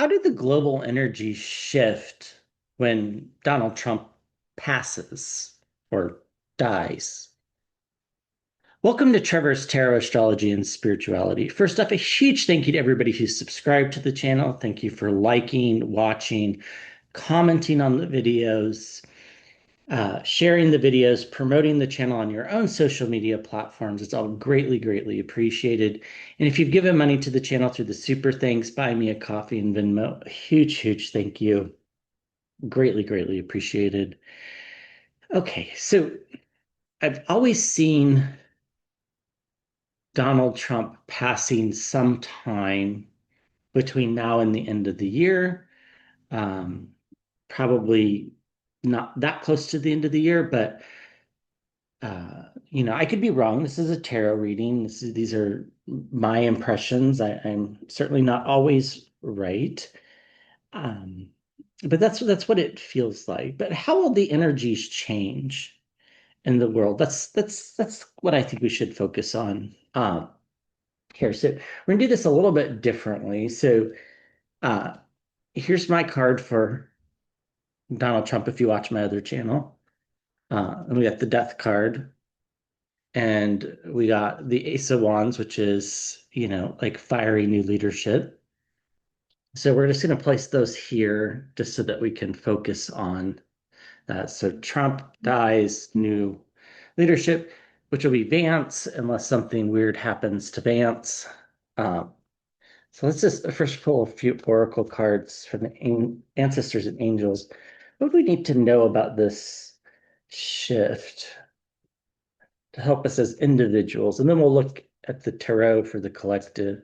How did the global energy shift when Donald Trump passes or dies? Welcome to Trevor's Tarot Astrology and Spirituality. First off, a huge thank you to everybody who's subscribed to the channel. Thank you for liking, watching, commenting on the videos, sharing the videos, promoting the channel on your own social media platforms. It's all greatly, greatly appreciated. And if you've given money to the channel through the super thanks, buy me a coffee and Venmo, a huge, huge thank you. Greatly, greatly appreciated. Okay, so I've always seen Donald Trump passing sometime between now and the end of the year. Um, Probably not that close to the end of the year, but I could be wrong. This is a tarot reading. These are my impressions. I'm certainly not always right. Um, but that's what it feels like. But how will the energies change in the world? That's what I think we should focus on here. So we're gonna do this a little bit differently. So uh, here's my card for Donald Trump. If you watch my other channel, and we got the Death card. And we got the Ace of Wands, which is, like fiery new leadership. So we're just going to place those here just so that we can focus on that. So Trump dies, new leadership, which will be Vance, unless something weird happens to Vance. Um, so let's just first pull a few oracle cards from the ancestors and angels. What do we need to know about this shift to help us as individuals? And then we'll look at the tarot for the collective.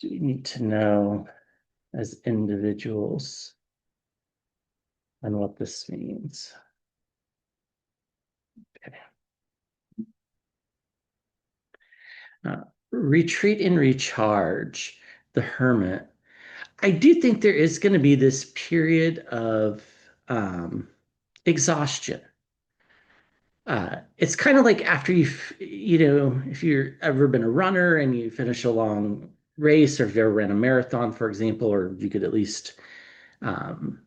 Do we need to know as individuals and what this means? Okay. Retreat and recharge, the hermit. I do think there is going to be this period of exhaustion. It's kind of like after if you've ever been a runner and you finish a long race, or if you ever ran a marathon, for example, or you could at least um,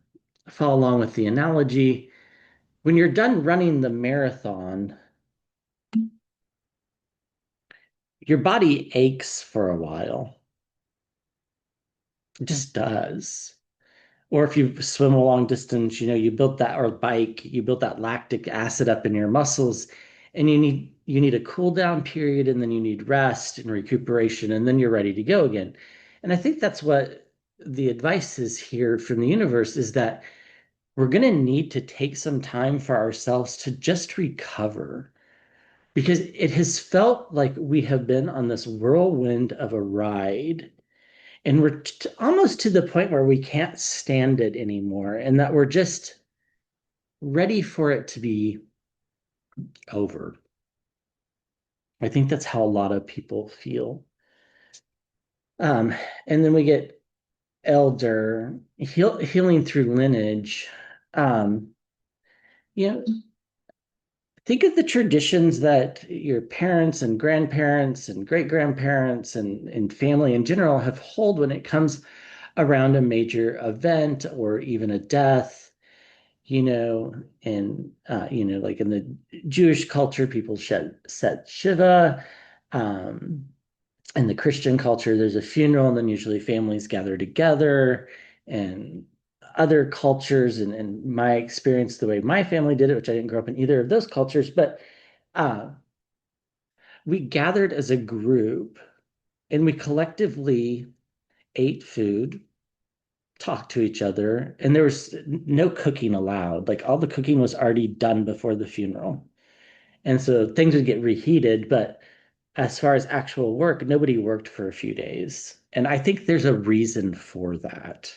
follow along with the analogy. When you're done running the marathon, your body aches for a while. It just does. Or if you swim a long distance, you built that, or bike, you built that lactic acid up in your muscles, and you need a cool down period, and then you need rest and recuperation, and then you're ready to go again. And I think that's what the advice is here from the universe, is that we're going to need to take some time for ourselves to just recover, because it has felt like we have been on this whirlwind of a ride, and we're almost to the point where we can't stand it anymore, and that we're just ready for it to be over. I think that's how a lot of people feel. Um, and then we get elder, healing through lineage. Um, you know, think of the traditions that your parents and grandparents and great grandparents and family in general have hold when it comes around a major event or even a death. And like in the Jewish culture, people set Shiva. Um, in the Christian culture, there's a funeral, and then usually families gather together. And other cultures, and my experience, the way my family did it, which I didn't grow up in either of those cultures, but uh, we gathered as a group, and we collectively ate food, talked to each other, and there was no cooking allowed. Like all the cooking was already done before the funeral. And so things would get reheated, but as far as actual work, nobody worked for a few days. And I think there's a reason for that.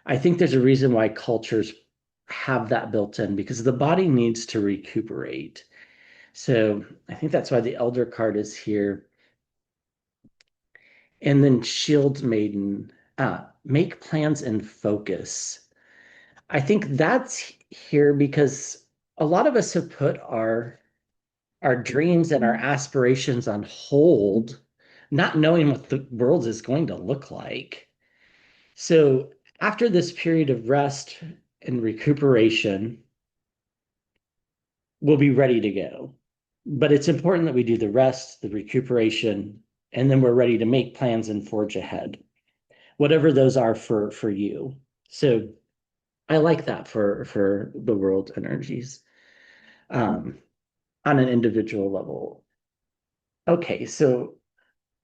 I think there's a reason why cultures have that built in, because the body needs to recuperate. So I think that's why the Elder card is here. And then Shield Maiden, make plans and focus. I think that's here because a lot of us have put our dreams and our aspirations on hold, not knowing what the world is going to look like. So after this period of rest and recuperation, we'll be ready to go. But it's important that we do the rest, the recuperation, and then we're ready to make plans and forge ahead, whatever those are for you. So I like that for the world energies on an individual level. Okay, so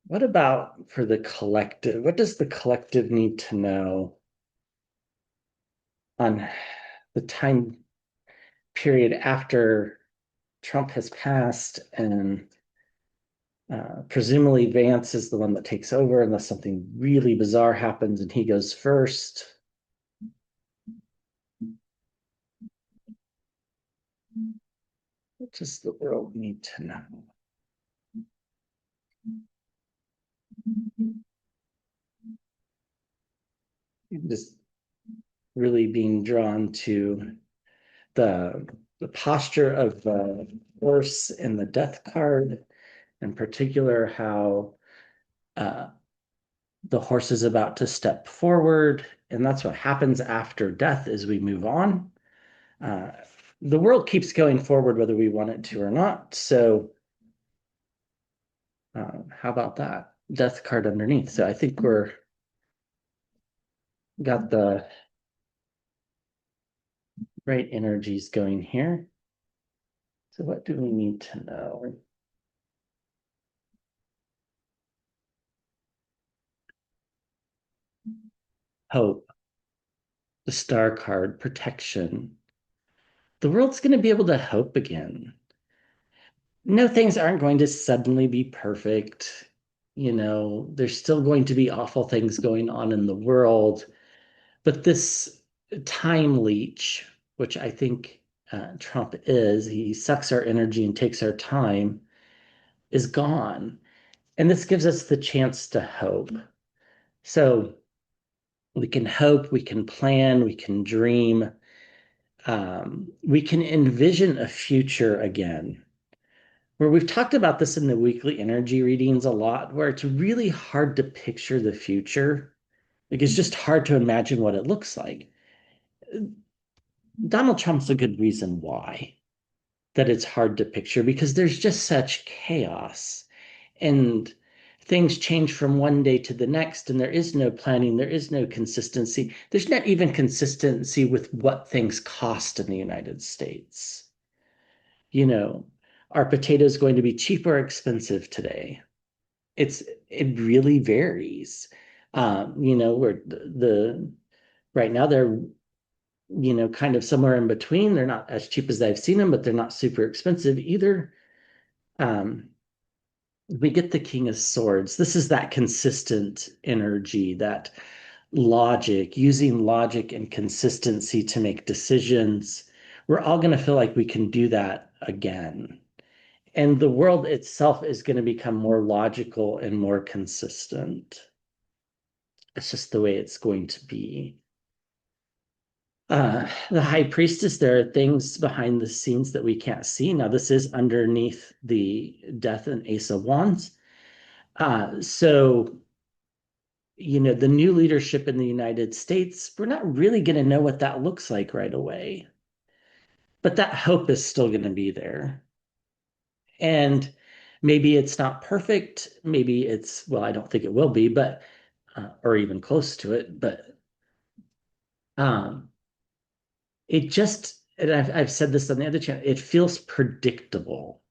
what about for the collective? What does the collective need to know on the time period after Trump has passed and presumably Vance is the one that takes over unless something really bizarre happens and he goes first? What does the world need to know? Just really being drawn to the posture of the horse in the death card, in particular, how uh, the horse is about to step forward, and that's what happens after death is we move on. Uh, the world keeps going forward whether we want it to or not. So how about that? Death card underneath. So I think we're got the right energies going here. So what do we need to know? Hope, the star card, protection. The world's going to be able to hope again. No, things aren't going to suddenly be perfect. There's still going to be awful things going on in the world. But this time leech, which I think Trump is, he sucks our energy and takes our time, is gone. And this gives us the chance to hope. So we can hope, we can plan, we can dream, we can envision a future again. Where we've talked about this in the weekly energy readings a lot, where it's really hard to picture the future. Like it's just hard to imagine what it looks like. Donald Trump's a good reason why that it's hard to picture because there's just such chaos and things change from one day to the next and there is no planning, there is no consistency. There's not even consistency with what things cost in the United States. You know, are potatoes going to be cheap or expensive today? It really varies. Where the right now they're kind of somewhere in between. They're not as cheap as I've seen them, but they're not super expensive either. Um, we get the King of Swords. This is that consistent energy, that logic, using logic and consistency to make decisions. We're all going to feel like we can do that again. And the world itself is going to become more logical and more consistent. It's just the way it's going to be. The high priestess, there are things behind the scenes that we can't see. Now, this is underneath the death and ace of wands. So, the new leadership in the United States, we're not really going to know what that looks like right away. But that hope is still going to be there. And maybe it's not perfect. Maybe well, I don't think it will be, but, or even close to it. But um, and I've said this on the other channel, it feels predictable.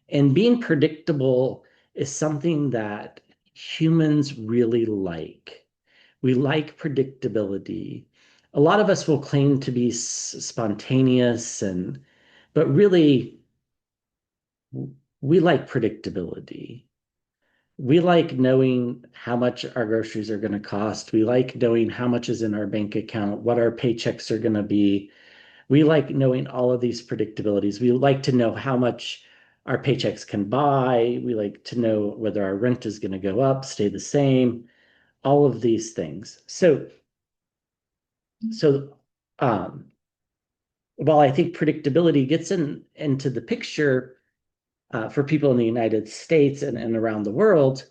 And being predictable is something that humans really like. We like predictability. A lot of us will claim to be spontaneous but really we like predictability. We like knowing how much our groceries are going to cost. We like knowing how much is in our bank account, what our paychecks are going to be. We like knowing all of these predictabilities. We like to know how much our paychecks can buy. We like to know whether our rent is going to go up, stay the same, all of these things. So um, while I think predictability gets into the picture for people in the United States and around the world,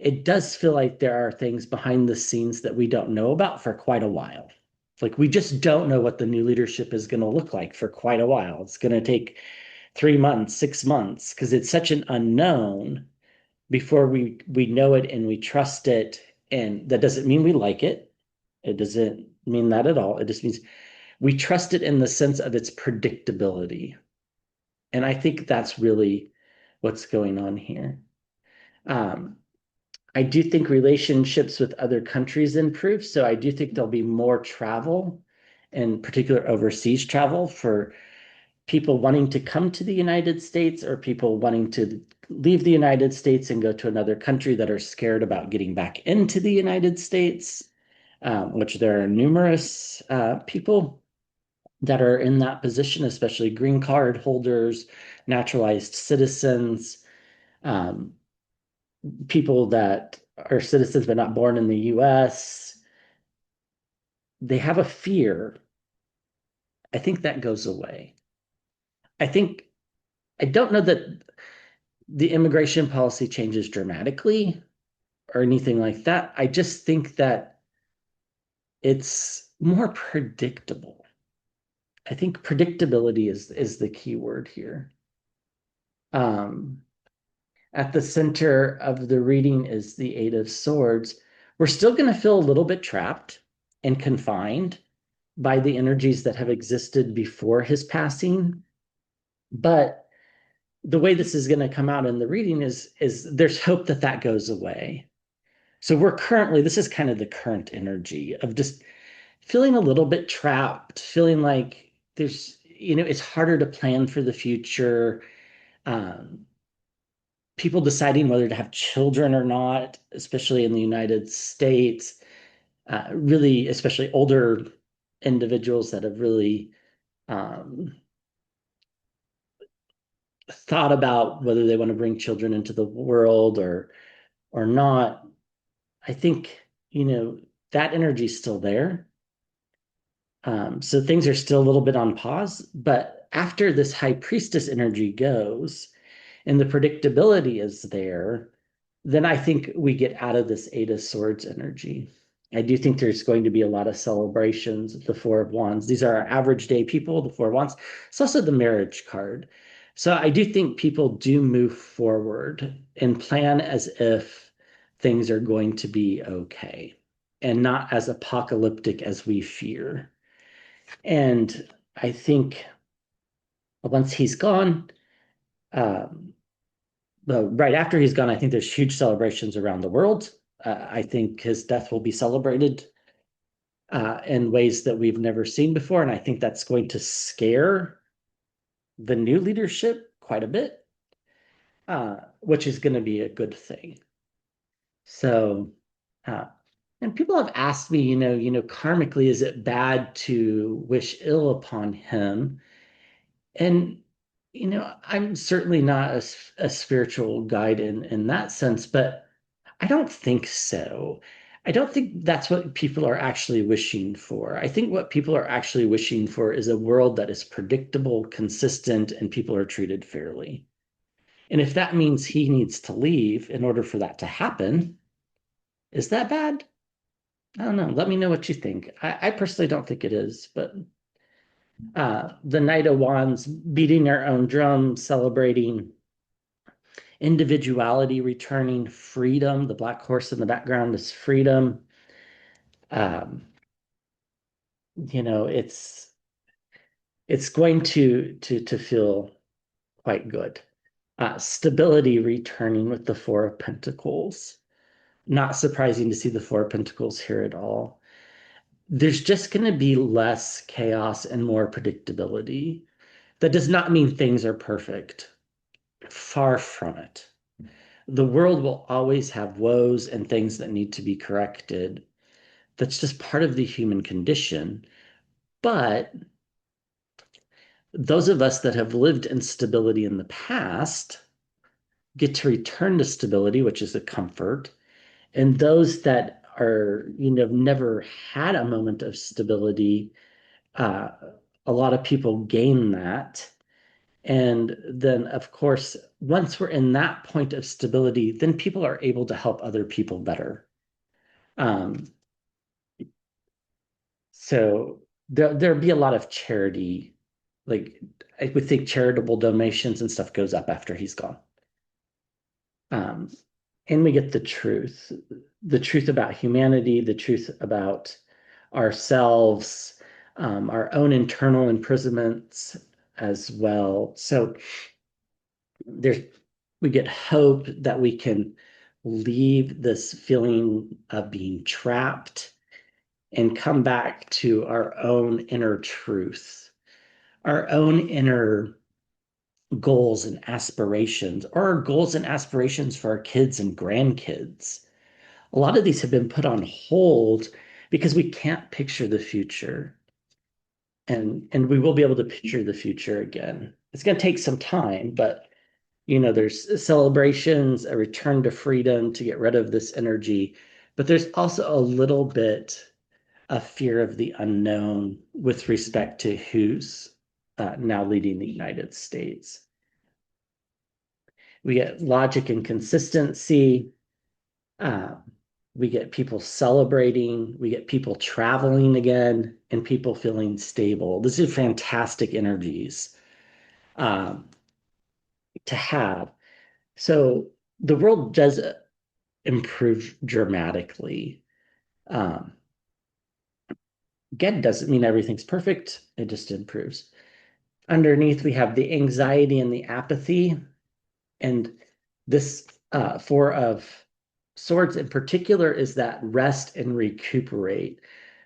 it does feel like there are things behind the scenes that we don't know about for quite a while. Like we just don't know what the new leadership is going to look like for quite a while. It's going to take 3 months, 6 months, because it's such an unknown before we know it and we trust it. And that doesn't mean we like it. It doesn't mean that at all. It just means we trust it in the sense of its predictability. And I think that's really what's going on here. Um, I do think relationships with other countries improve. So I do think there'll be more travel, in particular overseas travel for people wanting to come to the United States or people wanting to leave the United States and go to another country that are scared about getting back into the United States, which there are numerous people that are in that position, especially green card holders, naturalized citizens, um, people that are citizens but not born in the US. They have a fear. I think that goes away. I think, I don't know that the immigration policy changes dramatically or anything like that. I just think that it's more predictable. I think predictability is the key word here. Um, at the center of the reading is the Eight of Swords. We're still going to feel a little bit trapped and confined by the energies that have existed before his passing. But the way this is going to come out in the reading is there's hope that that goes away. So we're currently, this is kind of the current energy of just feeling a little bit trapped, feeling like there's, it's harder to plan for the future. Um, People deciding whether to have children or not, especially in the United States, really, especially older individuals that have really um, thought about whether they want to bring children into the world or not. I think, that energy is still there. So things are still a little bit on pause, but after this high priestess energy goes and the predictability is there, then I think we get out of this Eight of Swords energy. I do think there's going to be a lot of celebrations. The Four of Wands. These are our average day people, the Four of Wands. It's also the marriage card. So I do think people do move forward and plan as if things are going to be okay and not as apocalyptic as we fear. And I think once he's gone, um, right after he's gone, I think there's huge celebrations around the world. I think his death will be celebrated in ways that we've never seen before. And I think that's going to scare the new leadership quite a bit, which is going to be a good thing. So, uh, and people have asked me, karmically, is it bad to wish ill upon him? And I'm certainly not a spiritual guide in that sense, but I don't think so. I don't think that's what people are actually wishing for. I think what people are actually wishing for is a world that is predictable, consistent, and people are treated fairly. And if that means he needs to leave in order for that to happen, is that bad? I don't know. Let me know what you think. I personally don't think it is, but the Knight of Wands beating their own drum, celebrating individuality, returning freedom. The black horse in the background is freedom. Um, it's going to feel quite good. Stability returning with the Four of Pentacles. Not surprising to see the Four of Pentacles here at all. There's just going to be less chaos and more predictability. That does not mean things are perfect. Far from it. The world will always have woes and things that need to be corrected. That's just part of the human condition. But those of us that have lived in stability in the past get to return to stability, which is a comfort. And those that are, never had a moment of stability, uh, a lot of people gain that. And then, of course, once we're in that point of stability, then people are able to help other people better. Um, so there'd be a lot of charity, like I would think charitable donations and stuff goes up after he's gone. Um, and we get the truth about humanity, the truth about ourselves, our own internal imprisonments as well. So there's we get hope that we can leave this feeling of being trapped and come back to our own inner truth, our own inner goals and aspirations, or our goals and aspirations for our kids and grandkids. A lot of these have been put on hold because we can't picture the future. And we will be able to picture the future again. It's going to take some time, but there's celebrations, a return to freedom to get rid of this energy, but there's also a little bit of fear of the unknown with respect to who's now leading the United States. We get logic and consistency. Uh, we get people celebrating. We get people traveling again and people feeling stable. This is fantastic energies um, to have. So the world does improve dramatically. Um, Again, doesn't mean everything's perfect. It just improves. Underneath, we have the anxiety and the apathy. And this Four of Swords in particular is that rest and recuperate.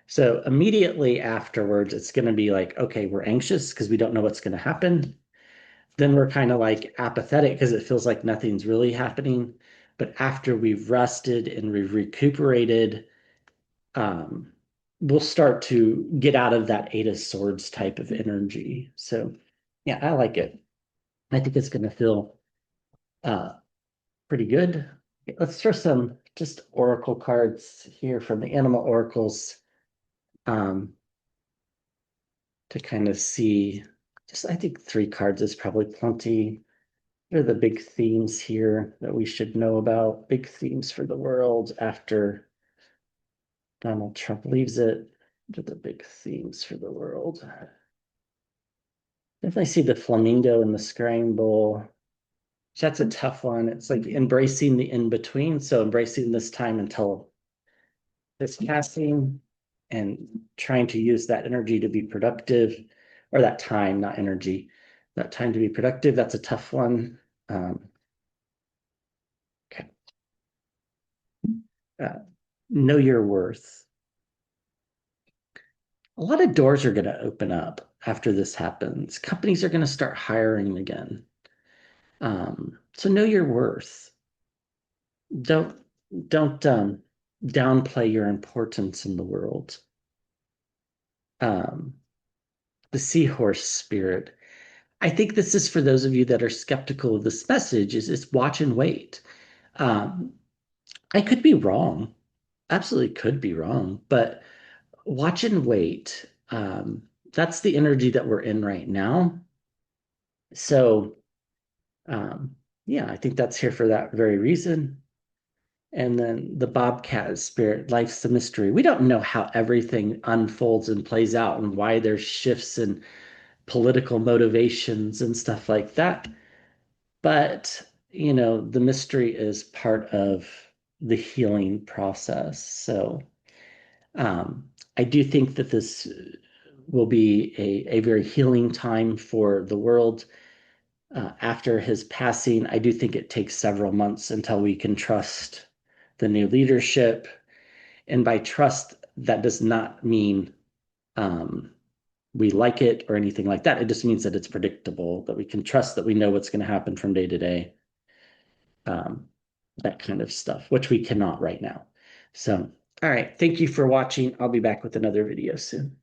So immediately afterwards, it's going to be like, okay, we're anxious because we don't know what's going to happen. Then we're kind of like apathetic because it feels like nothing's really happening. But after we've rested and we've recuperated, um, we'll start to get out of that Eight of Swords type of energy. So, yeah, I like it. I think it's going to feel uh, pretty good. Let's throw some just oracle cards here from the animal oracles um, to kind of see. Just, I think 3 cards is probably plenty. What are the big themes here that we should know about? Big themes for the world after Donald Trump leaves it. What are the big themes for the world? Definitely see the flamingo in the scramble. That's a tough one. It's like embracing the in between. So embracing this time until this passing and trying to use that energy to be productive, or that time, not energy, that time to be productive. That's a tough one. Okay. Uh, know your worth. A lot of doors are going to open up after this happens. Companies are going to start hiring again. So know your worth. Don't don't downplay your importance in the world. Um, the seahorse spirit. I think this is for those of you that are skeptical of this message. Is watch and wait. Um, I could be wrong. Absolutely could be wrong, but watch and wait. That's the energy that we're in right now. So, um, yeah, I think that's here for that very reason. And then the Bobcat spirit, life's the mystery. We don't know how everything unfolds and plays out and why there's shifts in political motivations and stuff like that. But, the mystery is part of the healing process. So I do think that this will be a very healing time for the world. After his passing, I do think it takes several months until we can trust the new leadership. And by trust, that does not mean um, we like it or anything like that. It just means that it's predictable, that we can trust that we know what's going to happen from day to day, um, that kind of stuff, which we cannot right now. So, all right. Thank you for watching. I'll be back with another video soon.